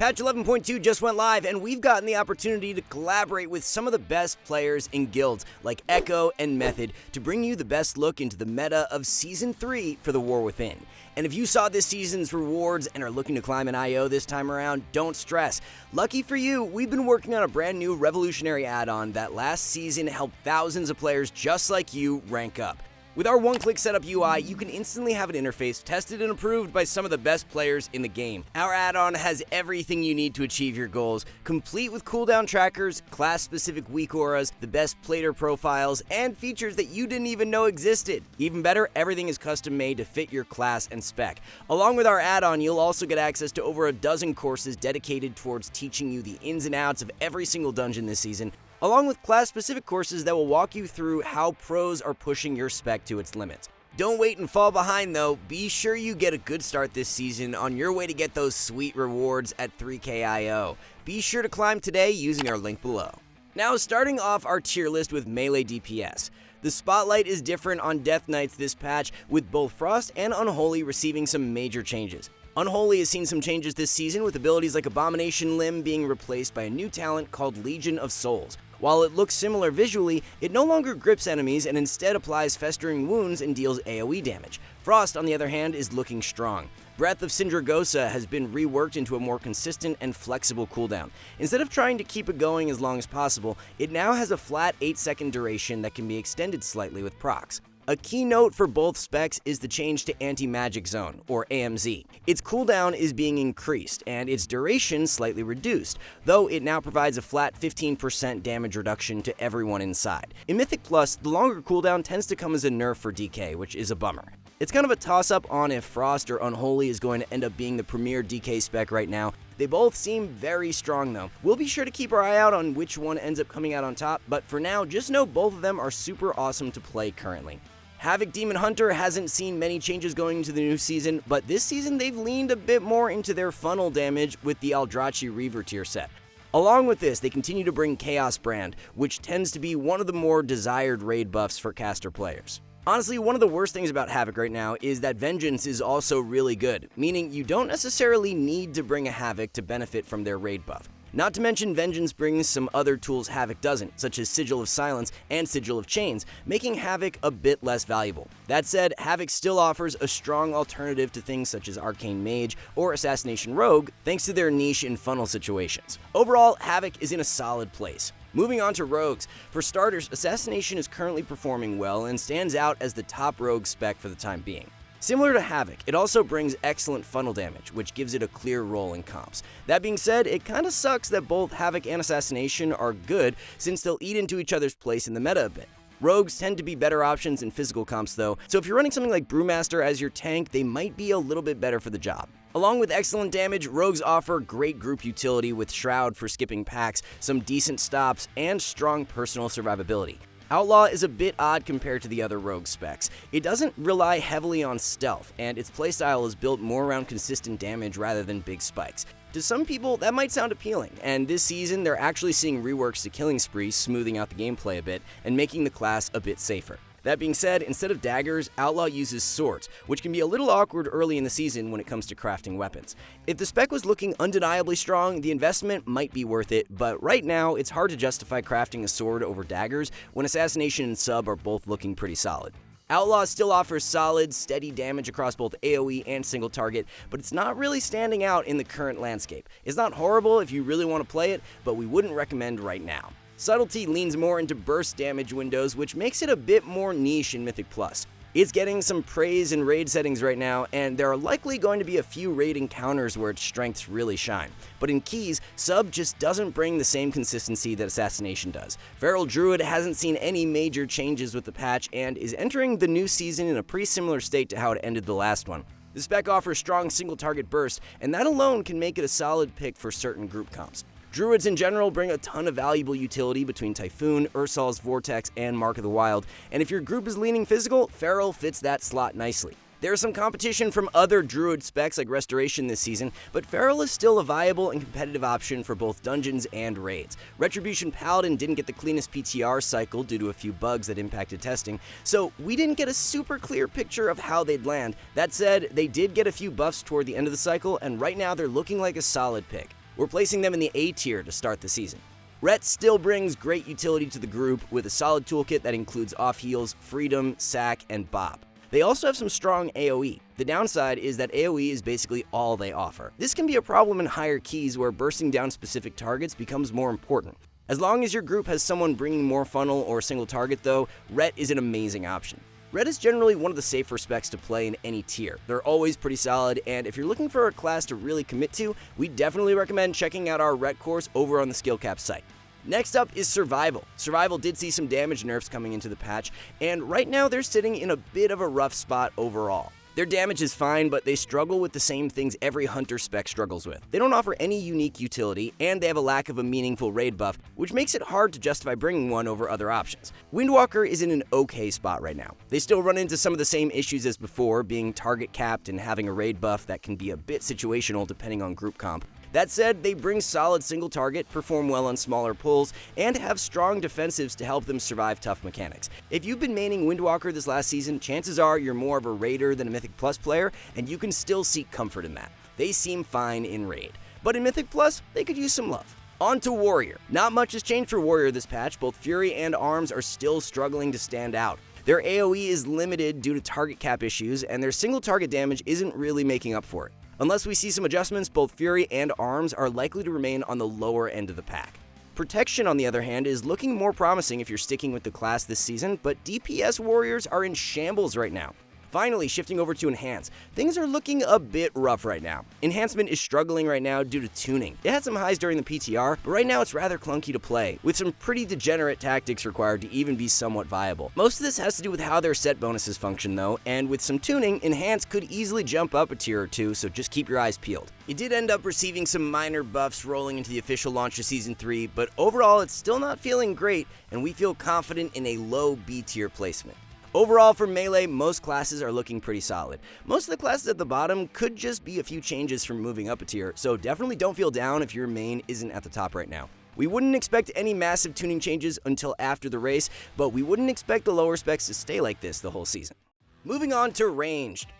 Patch 11.2 just went live, and we've gotten the opportunity to collaborate with some of the best players in guilds like Echo and Method to bring you the best look into the meta of Season 3 for the War Within. And if you saw this season's rewards and are looking to climb an IO this time around, don't stress. Lucky for you, we've been working on a brand new revolutionary add-on that last season helped thousands of players just like you rank up. With our one-click setup UI, you can instantly have an interface tested and approved by some of the best players in the game. Our add-on has everything you need to achieve your goals, complete with cooldown trackers, class-specific weak auras, the best plater profiles, and features that you didn't even know existed. Even better, everything is custom-made to fit your class and spec. Along with our add-on, you'll also get access to over a dozen courses dedicated towards teaching you the ins and outs of every single dungeon this season, along with class-specific courses that will walk you through how pros are pushing your spec to its limits. Don't wait and fall behind though, be sure you get a good start this season on your way to get those sweet rewards at 3K IO. Be sure to climb today using our link below. Now starting off our tier list with melee DPS. The spotlight is different on Death Knights this patch, with both Frost and Unholy receiving some major changes. Unholy has seen some changes this season, with abilities like Abomination Limb being replaced by a new talent called Legion of Souls. While it looks similar visually, it no longer grips enemies and instead applies festering wounds and deals AoE damage. Frost, on the other hand, is looking strong. Breath of Sindragosa has been reworked into a more consistent and flexible cooldown. Instead of trying to keep it going as long as possible, it now has a flat 8-second duration that can be extended slightly with procs. A key note for both specs is the change to Anti-Magic Zone, or AMZ. Its cooldown is being increased, and its duration slightly reduced, though it now provides a flat 15% damage reduction to everyone inside. In Mythic Plus, the longer cooldown tends to come as a nerf for DK, which is a bummer. It's kind of a toss-up on if Frost or Unholy is going to end up being the premier DK spec right now. They both seem very strong though. We'll be sure to keep our eye out on which one ends up coming out on top, but for now, just know both of them are super awesome to play currently. Havoc Demon Hunter hasn't seen many changes going into the new season, but this season they've leaned a bit more into their funnel damage with the Aldrachi Reaver tier set. Along with this, they continue to bring Chaos Brand, which tends to be one of the more desired raid buffs for caster players. Honestly, one of the worst things about Havoc right now is that Vengeance is also really good, meaning you don't necessarily need to bring a Havoc to benefit from their raid buff. Not to mention, Vengeance brings some other tools Havoc doesn't, such as Sigil of Silence and Sigil of Chains, making Havoc a bit less valuable. That said, Havoc still offers a strong alternative to things such as Arcane Mage or Assassination Rogue, thanks to their niche in funnel situations. Overall, Havoc is in a solid place. Moving on to rogues. For starters, Assassination is currently performing well and stands out as the top rogue spec for the time being. Similar to Havoc, it also brings excellent funnel damage, which gives it a clear role in comps. That being said, it kinda sucks that both Havoc and Assassination are good, since they'll eat into each other's place in the meta a bit. Rogues tend to be better options in physical comps though, so if you're running something like Brewmaster as your tank, they might be a little bit better for the job. Along with excellent damage, rogues offer great group utility with Shroud for skipping packs, some decent stops, and strong personal survivability. Outlaw is a bit odd compared to the other rogue specs. It doesn't rely heavily on stealth, and its playstyle is built more around consistent damage rather than big spikes. To some people, that might sound appealing, and this season they're actually seeing reworks to Killing Spree, smoothing out the gameplay a bit, and making the class a bit safer. That being said, instead of daggers, Outlaw uses swords, which can be a little awkward early in the season when it comes to crafting weapons. If the spec was looking undeniably strong, the investment might be worth it, but right now, it's hard to justify crafting a sword over daggers when Assassination and Sub are both looking pretty solid. Outlaw still offers solid, steady damage across both AoE and single target, but it's not really standing out in the current landscape. It's not horrible if you really want to play it, but we wouldn't recommend right now. Subtlety leans more into burst damage windows, which makes it a bit more niche in Mythic Plus. It's getting some praise in raid settings right now, and there are likely going to be a few raid encounters where its strengths really shine. But in keys, Sub just doesn't bring the same consistency that Assassination does. Feral Druid hasn't seen any major changes with the patch and is entering the new season in a pretty similar state to how it ended the last one. The spec offers strong single target burst, and that alone can make it a solid pick for certain group comps. Druids in general bring a ton of valuable utility between Typhoon, Ursol's Vortex, and Mark of the Wild, and if your group is leaning physical, Feral fits that slot nicely. There is some competition from other Druid specs like Restoration this season, but Feral is still a viable and competitive option for both dungeons and raids. Retribution Paladin didn't get the cleanest PTR cycle due to a few bugs that impacted testing, so we didn't get a super clear picture of how they'd land. That said, they did get a few buffs toward the end of the cycle, and right now they're looking like a solid pick. We're placing them in the A tier to start the season. Rhett still brings great utility to the group with a solid toolkit that includes off heals, freedom, sack, and bop. They also have some strong AoE. The downside is that AoE is basically all they offer. This can be a problem in higher keys where bursting down specific targets becomes more important. As long as your group has someone bringing more funnel or single target though, Rhett is an amazing option. Rhett is generally one of the safer specs to play in any tier. They're always pretty solid, and if you're looking for a class to really commit to, we definitely recommend checking out our Rhett course over on the Skill Cap site. Next up is Survival. Survival did see some damage nerfs coming into the patch, and right now they're sitting in a bit of a rough spot overall. Their damage is fine, but they struggle with the same things every Hunter spec struggles with. They don't offer any unique utility, and they have a lack of a meaningful raid buff, which makes it hard to justify bringing one over other options. Windwalker is in an okay spot right now. They still run into some of the same issues as before, being target capped and having a raid buff that can be a bit situational depending on group comp. That said, they bring solid single target, perform well on smaller pulls, and have strong defensives to help them survive tough mechanics. If you've been maining Windwalker this last season, chances are you're more of a Raider than a Mythic Plus player, and you can still seek comfort in that. They seem fine in Raid. But in Mythic Plus, they could use some love. On to Warrior. Not much has changed for Warrior this patch. Both Fury and Arms are still struggling to stand out. Their AoE is limited due to target cap issues, and their single target damage isn't really making up for it. Unless we see some adjustments, both Fury and Arms are likely to remain on the lower end of the pack. Protection, on the other hand, is looking more promising if you're sticking with the class this season, but DPS Warriors are in shambles right now. Finally, shifting over to Enhance. Things are looking a bit rough right now. Enhancement is struggling right now due to tuning. It had some highs during the PTR, but right now it's rather clunky to play, with some pretty degenerate tactics required to even be somewhat viable. Most of this has to do with how their set bonuses function though, and with some tuning, Enhance could easily jump up a tier or two, so just keep your eyes peeled. It did end up receiving some minor buffs rolling into the official launch of Season 3, but overall it's still not feeling great, and we feel confident in a low B tier placement. Overall, for Melee, most classes are looking pretty solid. Most of the classes at the bottom could just be a few changes from moving up a tier, so definitely don't feel down if your main isn't at the top right now. We wouldn't expect any massive tuning changes until after the race, but we wouldn't expect the lower specs to stay like this the whole season. Moving on to Ranged.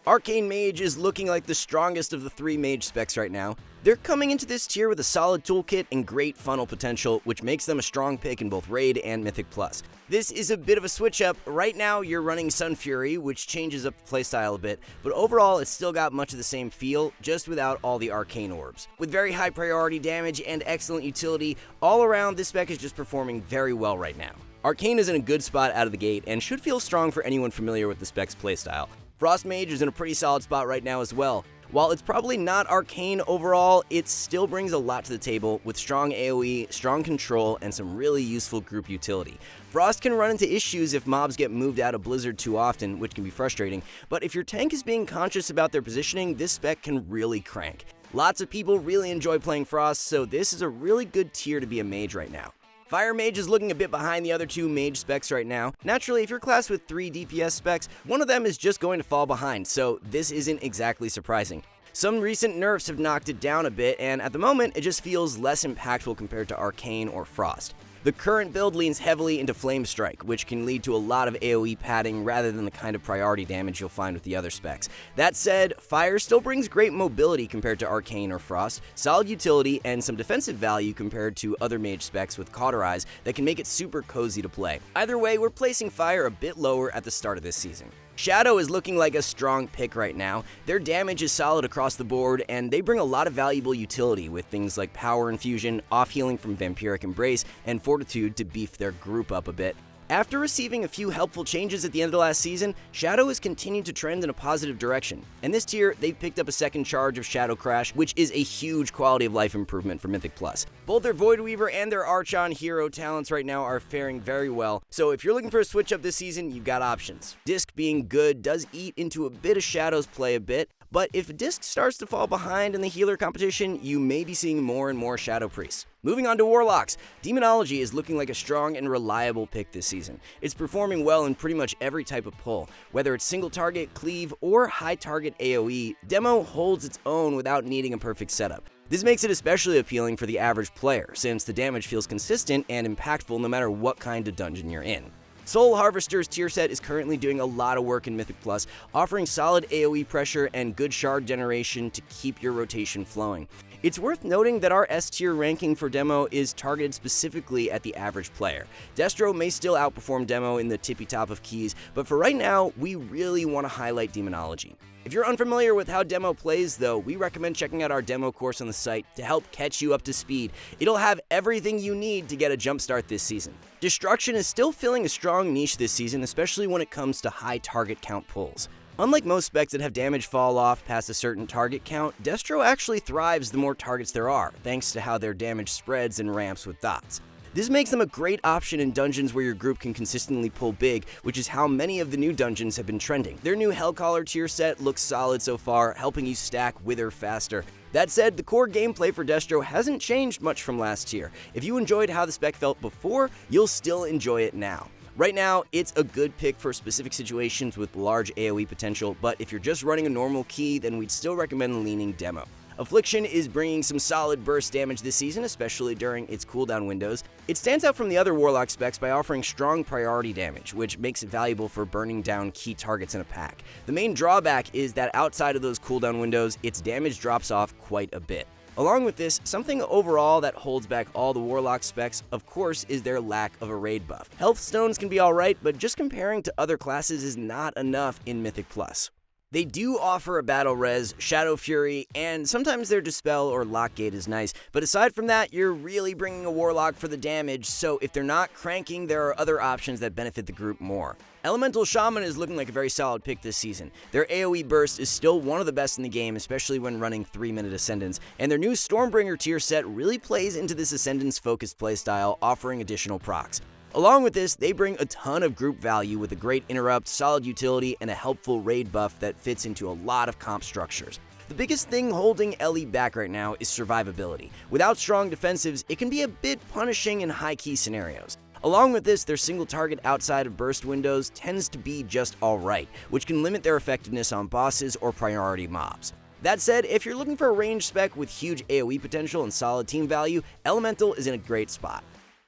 Arcane Mage is looking like the strongest of the three mage specs right now. They're coming into this tier with a solid toolkit and great funnel potential, which makes them a strong pick in both Raid and Mythic Plus. This is a bit of a switch up. Right now you're running Sun Fury, which changes up the playstyle a bit, but overall it's still got much of the same feel, just without all the arcane orbs. With very high priority damage and excellent utility, all around this spec is just performing very well right now. Arcane is in a good spot out of the gate and should feel strong for anyone familiar with the spec's playstyle. Frost Mage is in a pretty solid spot right now as well. While it's probably not arcane overall, it still brings a lot to the table with strong AoE, strong control, and some really useful group utility. Frost can run into issues if mobs get moved out of Blizzard too often, which can be frustrating, but if your tank is being conscious about their positioning, this spec can really crank. Lots of people really enjoy playing Frost, so this is a really good tier to be a mage right now. Fire Mage is looking a bit behind the other two mage specs right now. Naturally, if you're classed with 3 DPS specs, one of them is just going to fall behind, so this isn't exactly surprising. Some recent nerfs have knocked it down a bit, and at the moment, it just feels less impactful compared to Arcane or Frost. The current build leans heavily into Flame Strike, which can lead to a lot of AoE padding rather than the kind of priority damage you'll find with the other specs. That said, Fire still brings great mobility compared to Arcane or Frost, solid utility, and some defensive value compared to other mage specs with Cauterize that can make it super cozy to play. Either way, we're placing Fire a bit lower at the start of this season. Shadow is looking like a strong pick right now. Their damage is solid across the board, and they bring a lot of valuable utility with things like Power Infusion, off-healing from Vampiric Embrace, and Fortitude to beef their group up a bit. After receiving a few helpful changes at the end of the last season, Shadow has continued to trend in a positive direction, and this tier they've picked up a second charge of Shadow Crash, which is a huge quality of life improvement for Mythic Plus. Both their Void Weaver and their Archon hero talents right now are faring very well, so if you're looking for a switch up this season, you've got options. Disc being good does eat into a bit of Shadow's play a bit, but if Disc starts to fall behind in the healer competition, you may be seeing more and more Shadow Priests. Moving on to Warlocks, Demonology is looking like a strong and reliable pick this season. It's performing well in pretty much every type of pull. Whether it's single target, cleave, or high target AoE, Demo holds its own without needing a perfect setup. This makes it especially appealing for the average player, since the damage feels consistent and impactful no matter what kind of dungeon you're in. Soul Harvester's tier set is currently doing a lot of work in Mythic Plus, offering solid AoE pressure and good shard generation to keep your rotation flowing. It's worth noting that our S-tier ranking for Demo is targeted specifically at the average player. Destro may still outperform Demo in the tippy top of keys, but for right now, we really want to highlight Demonology. If you're unfamiliar with how Demo plays though, we recommend checking out our demo course on the site to help catch you up to speed. It'll have everything you need to get a jump start this season. Destruction is still filling a strong niche this season, especially when it comes to high target count pulls. Unlike most specs that have damage fall off past a certain target count, Destro actually thrives the more targets there are, thanks to how their damage spreads and ramps with dots. This makes them a great option in dungeons where your group can consistently pull big, which is how many of the new dungeons have been trending. Their new Hellcaller tier set looks solid so far, helping you stack Wither faster. That said, the core gameplay for Destro hasn't changed much from last tier. If you enjoyed how the spec felt before, you'll still enjoy it now. Right now, it's a good pick for specific situations with large AoE potential, but if you're just running a normal key, then we'd still recommend leaning Demo. Affliction is bringing some solid burst damage this season, especially during its cooldown windows. It stands out from the other Warlock specs by offering strong priority damage, which makes it valuable for burning down key targets in a pack. The main drawback is that outside of those cooldown windows, its damage drops off quite a bit. Along with this, something overall that holds back all the Warlock specs, of course, is their lack of a raid buff. Health stones can be alright, but just comparing to other classes is not enough in Mythic Plus. They do offer a Battle Res, Shadow Fury, and sometimes their Dispel or Lockgate is nice, but aside from that, you're really bringing a Warlock for the damage, so if they're not cranking, there are other options that benefit the group more. Elemental Shaman is looking like a very solid pick this season. Their AoE burst is still one of the best in the game, especially when running 3-minute Ascendants, and their new Stormbringer tier set really plays into this Ascendance-focused playstyle, offering additional procs. Along with this, they bring a ton of group value with a great interrupt, solid utility, and a helpful raid buff that fits into a lot of comp structures. The biggest thing holding LE back right now is survivability. Without strong defensives, it can be a bit punishing in high-key scenarios. Along with this, their single target outside of burst windows tends to be just alright, which can limit their effectiveness on bosses or priority mobs. That said, if you're looking for a range spec with huge AoE potential and solid team value, Elemental is in a great spot.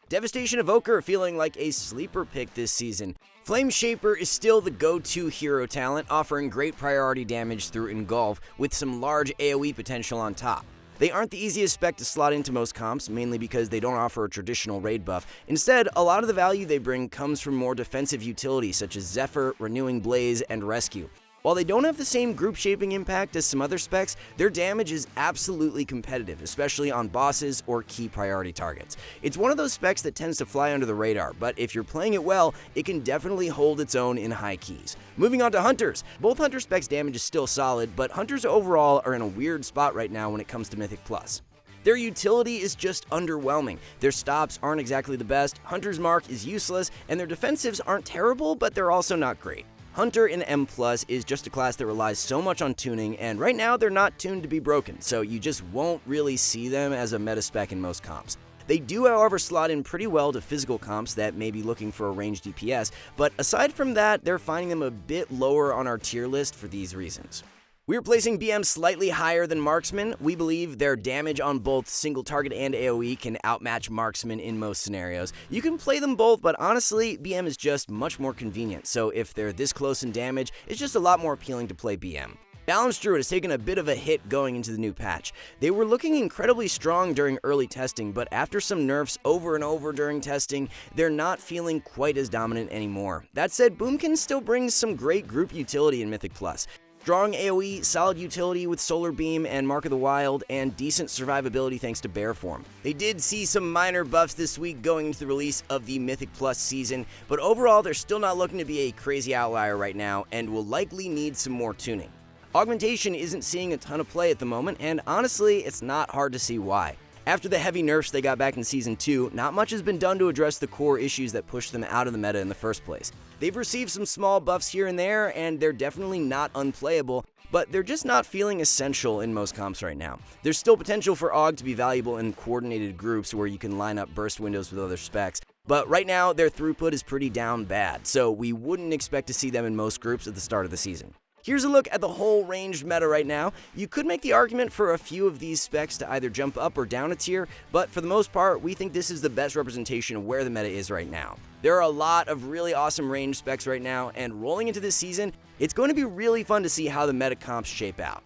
Devastation Evoker feeling like a sleeper pick this season. Flame Shaper is still the go-to hero talent, offering great priority damage through Engulf with some large AoE potential on top. They aren't the easiest spec to slot into most comps, mainly because they don't offer a traditional raid buff. Instead, a lot of the value they bring comes from more defensive utility such as Zephyr, Renewing Blaze, and Rescue. While they don't have the same group shaping impact as some other specs, their damage is absolutely competitive, especially on bosses or key priority targets. It's one of those specs that tends to fly under the radar, but if you're playing it well, it can definitely hold its own in high keys. Moving on to Hunters. Both Hunter specs' damage is still solid, but Hunters overall are in a weird spot right now when it comes to Mythic Plus. Their utility is just underwhelming. Their stops aren't exactly the best, Hunter's Mark is useless, and their defensives aren't terrible, but they're also not great. Hunter in M+ is just a class that relies so much on tuning, and right now they're not tuned to be broken, so you just won't really see them as a meta spec in most comps. They do, however, slot in pretty well to physical comps that may be looking for a ranged DPS, but aside from that, they're finding them a bit lower on our tier list for these reasons. We're placing BM slightly higher than Marksman. We believe their damage on both single target and AoE can outmatch Marksman in most scenarios. You can play them both, but honestly, BM is just much more convenient, so if they're this close in damage, it's just a lot more appealing to play BM. Balanced Druid has taken a bit of a hit going into the new patch. They were looking incredibly strong during early testing, but after some nerfs over and over during testing, they're not feeling quite as dominant anymore. That said, Boomkin still brings some great group utility in Mythic Plus. Strong AoE, solid utility with Solar Beam and Mark of the Wild, and decent survivability thanks to Bear Form. They did see some minor buffs this week going into the release of the Mythic Plus season, but overall they're still not looking to be a crazy outlier right now and will likely need some more tuning. Augmentation isn't seeing a ton of play at the moment, and honestly, it's not hard to see why. After the heavy nerfs they got back in Season 2, not much has been done to address the core issues that pushed them out of the meta in the first place. They've received some small buffs here and there, and they're definitely not unplayable, but they're just not feeling essential in most comps right now. There's still potential for AUG to be valuable in coordinated groups where you can line up burst windows with other specs, but right now their throughput is pretty down bad, so we wouldn't expect to see them in most groups at the start of the season. Here's a look at the whole ranged meta right now. You could make the argument for a few of these specs to either jump up or down a tier, but for the most part, we think this is the best representation of where the meta is right now. There are a lot of really awesome ranged specs right now, and rolling into this season, it's going to be really fun to see how the meta comps shape out.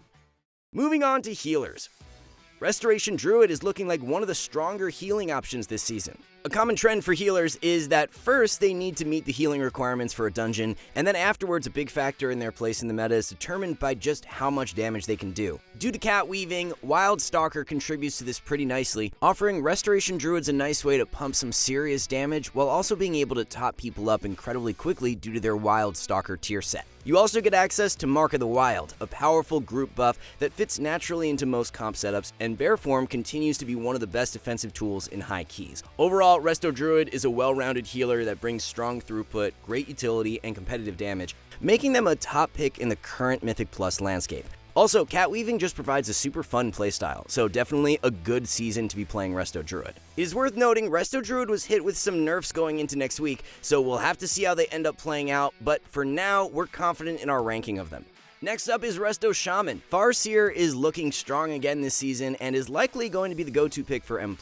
Moving on to healers. Restoration Druid is looking like one of the stronger healing options this season. A common trend for healers is that first they need to meet the healing requirements for a dungeon, and then afterwards a big factor in their place in the meta is determined by just how much damage they can do. Due to cat weaving, Wild Stalker contributes to this pretty nicely, offering Restoration Druids a nice way to pump some serious damage while also being able to top people up incredibly quickly due to their Wild Stalker tier set. You also get access to Mark of the Wild, a powerful group buff that fits naturally into most comp setups, and Bear Form continues to be one of the best defensive tools in high keys. Overall, Resto Druid is a well-rounded healer that brings strong throughput, great utility, and competitive damage, making them a top pick in the current Mythic Plus landscape. Also, cat weaving just provides a super fun playstyle, so definitely a good season to be playing Resto Druid. It is worth noting Resto Druid was hit with some nerfs going into next week, so we'll have to see how they end up playing out, but for now, we're confident in our ranking of them. Next up is Resto Shaman. Farseer is looking strong again this season and is likely going to be the go-to pick for M+.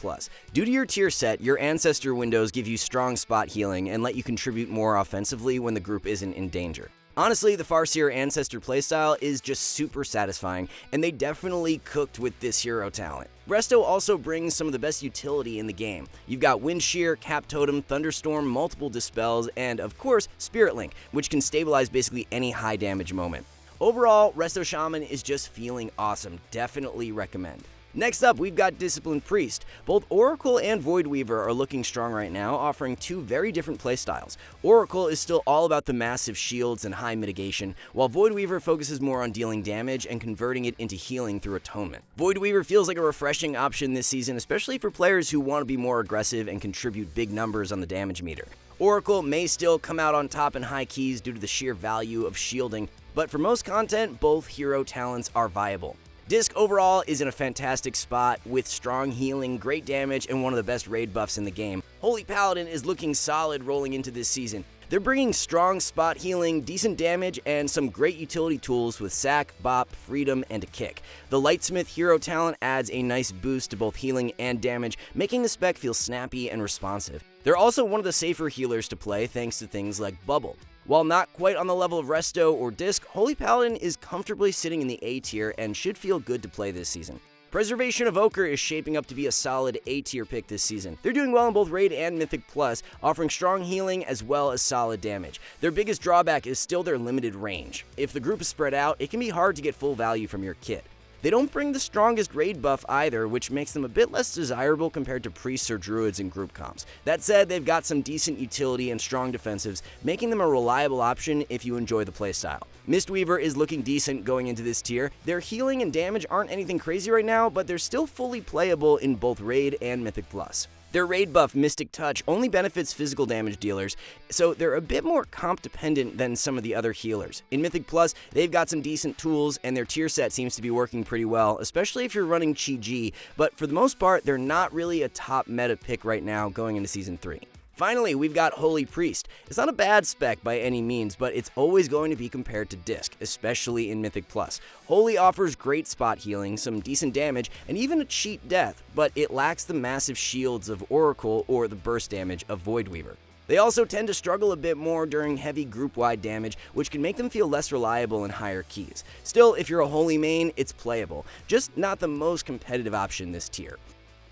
Due to your tier set, your ancestor windows give you strong spot healing and let you contribute more offensively when the group isn't in danger. Honestly, the Farseer Ancestor playstyle is just super satisfying, and they definitely cooked with this hero talent. Resto also brings some of the best utility in the game. You've got Wind Shear, Cap Totem, Thunderstorm, multiple Dispels, and of course, Spirit Link, which can stabilize basically any high damage moment. Overall, Resto Shaman is just feeling awesome. Definitely recommend. Next up, we've got Disciplined Priest. Both Oracle and Voidweaver are looking strong right now, offering two very different playstyles. Oracle is still all about the massive shields and high mitigation, while Voidweaver focuses more on dealing damage and converting it into healing through Atonement. Voidweaver feels like a refreshing option this season, especially for players who want to be more aggressive and contribute big numbers on the damage meter. Oracle may still come out on top in high keys due to the sheer value of shielding, but for most content, both hero talents are viable. Disc overall is in a fantastic spot with strong healing, great damage, and one of the best raid buffs in the game. Holy Paladin is looking solid rolling into this season. They're bringing strong spot healing, decent damage, and some great utility tools with Sack, Bop, Freedom, and a Kick. The Lightsmith hero talent adds a nice boost to both healing and damage, making the spec feel snappy and responsive. They're also one of the safer healers to play thanks to things like Bubble. While not quite on the level of Resto or Disc, Holy Paladin is comfortably sitting in the A tier and should feel good to play this season. Preservation Evoker is shaping up to be a solid A tier pick this season. They're doing well in both Raid and Mythic Plus, offering strong healing as well as solid damage. Their biggest drawback is still their limited range. If the group is spread out, it can be hard to get full value from your kit. They don't bring the strongest raid buff either, which makes them a bit less desirable compared to priests or druids in group comps. That said, they've got some decent utility and strong defensives, making them a reliable option if you enjoy the playstyle. Mistweaver is looking decent going into this tier. Their healing and damage aren't anything crazy right now, but they're still fully playable in both Raid and Mythic Plus. Their raid buff, Mystic Touch, only benefits physical damage dealers, so they're a bit more comp dependent than some of the other healers. In Mythic Plus, they've got some decent tools, and their tier set seems to be working pretty well, especially if you're running Chi-Ji, but for the most part, they're not really a top meta pick right now going into Season 3. Finally, we've got Holy Priest. It's not a bad spec by any means, but it's always going to be compared to Disc, especially in Mythic Plus. Holy offers great spot healing, some decent damage, and even a cheat death, but it lacks the massive shields of Oracle or the burst damage of Voidweaver. They also tend to struggle a bit more during heavy group-wide damage, which can make them feel less reliable in higher keys. Still, if you're a Holy main, it's playable, just not the most competitive option this tier.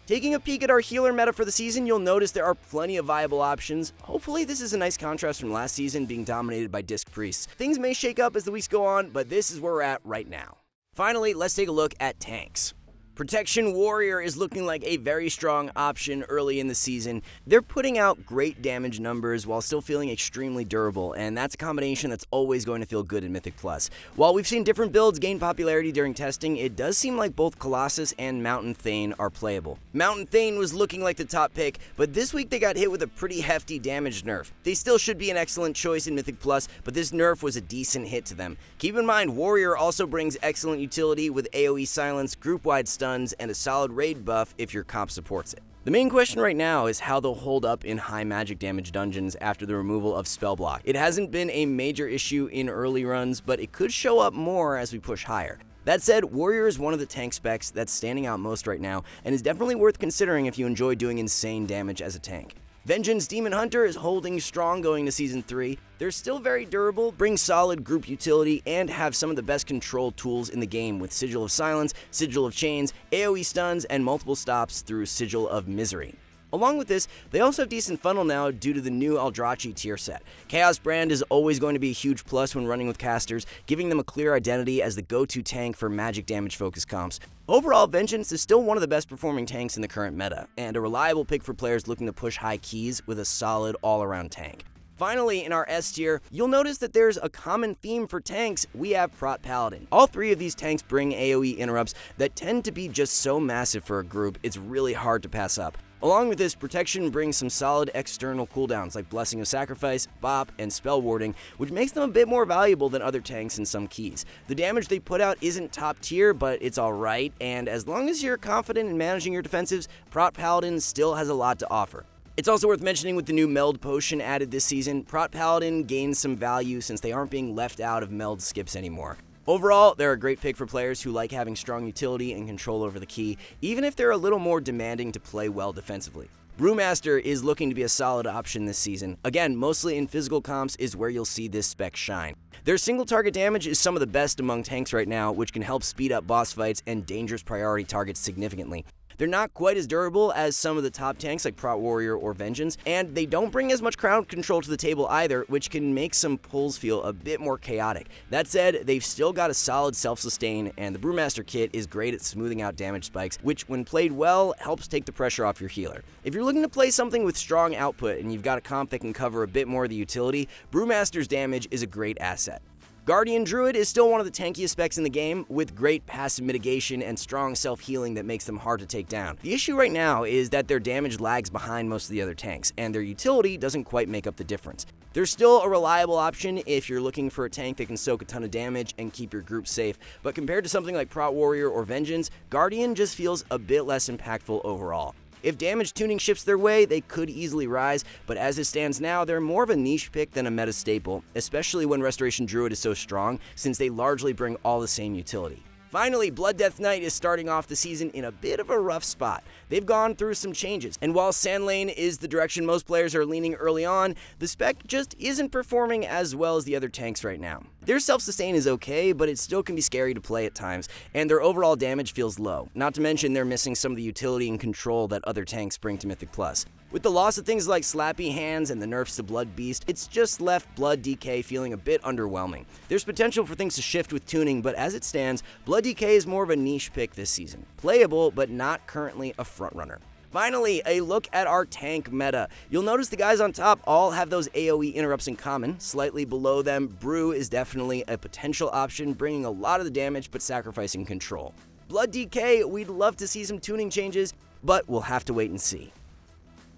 Taking a peek at our healer meta for the season, you'll notice there are plenty of viable options. Hopefully this is a nice contrast from last season being dominated by Disc Priests. Things may shake up as the weeks go on, but this is where we're at right now. Finally, let's take a look at tanks. Protection Warrior is looking like a very strong option early in the season. They're putting out great damage numbers while still feeling extremely durable, and that's a combination that's always going to feel good in Mythic Plus. While we've seen different builds gain popularity during testing, it does seem like both Colossus and Mountain Thane are playable. Mountain Thane was looking like the top pick, but this week they got hit with a pretty hefty damage nerf. They still should be an excellent choice in Mythic Plus, but this nerf was a decent hit to them. Keep in mind, Warrior also brings excellent utility with AoE silence, group-wide stuns, and a solid raid buff if your comp supports it. The main question right now is how they'll hold up in high magic damage dungeons after the removal of spell block. It hasn't been a major issue in early runs, but it could show up more as we push higher. That said, Warrior is one of the tank specs that's standing out most right now, and is definitely worth considering if you enjoy doing insane damage as a tank. Vengeance Demon Hunter is holding strong going to Season 3. They're still very durable, bring solid group utility, and have some of the best control tools in the game with Sigil of Silence, Sigil of Chains, AoE stuns, and multiple stops through Sigil of Misery. Along with this, they also have decent funnel now due to the new Eldrachi tier set. Chaos Brand is always going to be a huge plus when running with casters, giving them a clear identity as the go-to tank for magic damage focused comps. Overall, Vengeance is still one of the best performing tanks in the current meta, and a reliable pick for players looking to push high keys with a solid all-around tank. Finally, in our S tier, you'll notice that there's a common theme for tanks. We have Prot Paladin. All three of these tanks bring AoE interrupts that tend to be just so massive for a group, it's really hard to pass up. Along with this, Protection brings some solid external cooldowns like Blessing of Sacrifice, Bop, and Spell Warding, which makes them a bit more valuable than other tanks in some keys. The damage they put out isn't top tier, but it's alright, and as long as you're confident in managing your defensives, Prot Paladin still has a lot to offer. It's also worth mentioning with the new Meld Potion added this season, Prot Paladin gains some value since they aren't being left out of Meld skips anymore. Overall, they're a great pick for players who like having strong utility and control over the key, even if they're a little more demanding to play well defensively. Brewmaster is looking to be a solid option this season. Again, mostly in physical comps is where you'll see this spec shine. Their single target damage is some of the best among tanks right now, which can help speed up boss fights and dangerous priority targets significantly. They're not quite as durable as some of the top tanks like Prot Warrior or Vengeance, and they don't bring as much crowd control to the table either, which can make some pulls feel a bit more chaotic. That said, they've still got a solid self-sustain, and the Brewmaster kit is great at smoothing out damage spikes, which when played well, helps take the pressure off your healer. If you're looking to play something with strong output and you've got a comp that can cover a bit more of the utility, Brewmaster's damage is a great asset. Guardian Druid is still one of the tankiest specs in the game, with great passive mitigation and strong self-healing that makes them hard to take down. The issue right now is that their damage lags behind most of the other tanks, and their utility doesn't quite make up the difference. They're still a reliable option if you're looking for a tank that can soak a ton of damage and keep your group safe, but compared to something like Prot Warrior or Vengeance, Guardian just feels a bit less impactful overall. If damage tuning shifts their way, they could easily rise, but as it stands now, they're more of a niche pick than a meta staple, especially when Restoration Druid is so strong, since they largely bring all the same utility. Finally, Blood Death Knight is starting off the season in a bit of a rough spot. They've gone through some changes, and while Sand Lane is the direction most players are leaning early on, the spec just isn't performing as well as the other tanks right now. Their self-sustain is okay, but it still can be scary to play at times, and their overall damage feels low, not to mention they're missing some of the utility and control that other tanks bring to Mythic Plus. With the loss of things like Slappy Hands and the nerfs to Blood Beast, it's just left Blood DK feeling a bit underwhelming. There's potential for things to shift with tuning, but as it stands, Blood DK is more of a niche pick this season. Playable, but not currently a frontrunner. Finally, a look at our tank meta. You'll notice the guys on top all have those AoE interrupts in common. Slightly below them, Brew is definitely a potential option, bringing a lot of the damage but sacrificing control. Blood DK, we'd love to see some tuning changes, but we'll have to wait and see.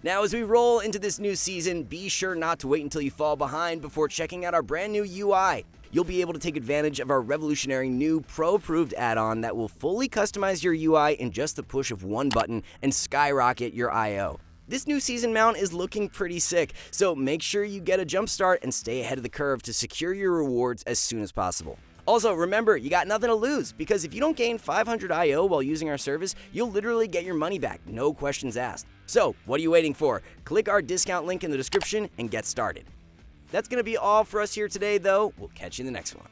Now, as we roll into this new season, be sure not to wait until you fall behind before checking out our brand new UI. You'll be able to take advantage of our revolutionary new Pro-approved add-on that will fully customize your UI in just the push of one button and skyrocket your I/O. This new season mount is looking pretty sick, so make sure you get a jump start and stay ahead of the curve to secure your rewards as soon as possible. Also, remember, you got nothing to lose, because if you don't gain 500 I/O while using our service, you'll literally get your money back, no questions asked. So, what are you waiting for? Click our discount link in the description and get started. That's going to be all for us here today, though. We'll catch you in the next one.